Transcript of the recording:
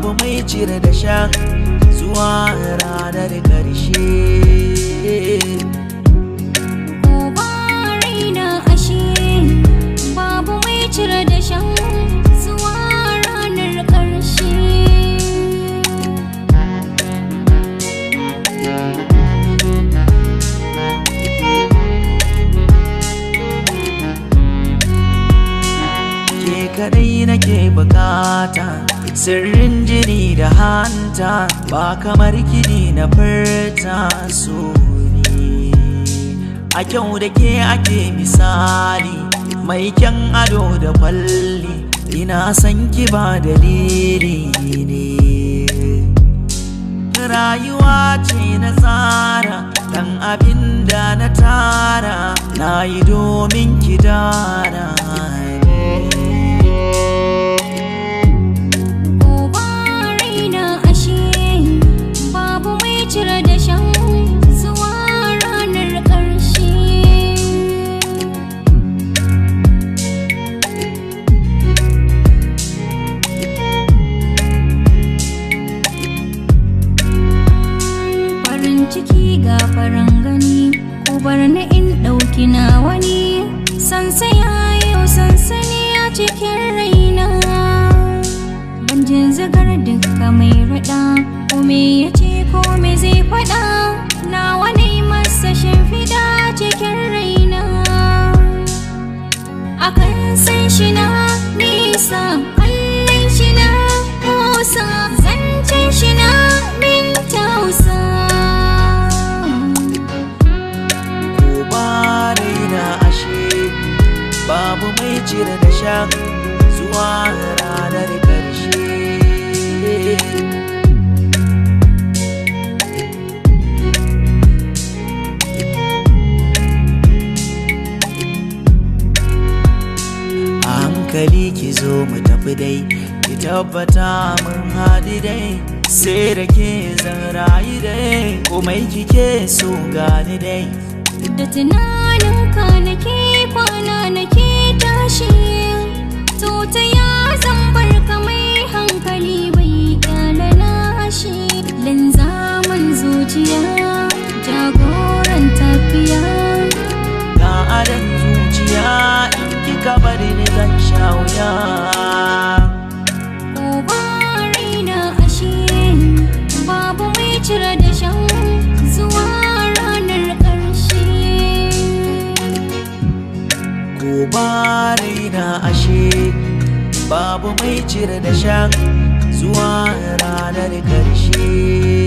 babu mai cire da shan zuwa ranar ƙarshe. Gobe raina ashe babu mai cire da shan zuwa ranar ƙarshe. Ke kadai nake bukata, sirrin jini da hanta, ba kamar kini na furta so ne. A kyau da ke ake misali, mai kyan ado da kwalli, ina san ki ba dalili ne. Rayuwa ce na tsara, dan abin da na tara, na yi domin ki dara. Cire da shan zuwa ranar ƙarshe. Farin ciki ga farin gani, ku bar ni in ɗauki na wani. Sansaya yau sansani a cikin raina, ban jin zigar duka mai raɗa, ko me ya ce ko me zai faɗa, na wani masa shimfiɗa cikin raina. Akan san shi na nisa, kallon shi na kusa, zancen shi na min tausa. Gobe raina ashe babu mai cire da shan zuwa ranar ƙarshe. Hankali ki zo mu tafi dai, ki tabbata mun haɗu dai, sai da ke zan rayu dai, komai kike so gani dai. Da tunanin ka nake kwana nake tashi, to ta ya zan bar ka mai hankali bai kyala nashi. Linzamin zuciya jagoran tafiya, ga adan zuciya in kika bari ni zan sha wuya. Gobe raina ashe babu mai cire da shan zuwa ranar ƙarshe. Gobe raina ashe babu mai cire da shan zuwa ranar ƙarshe.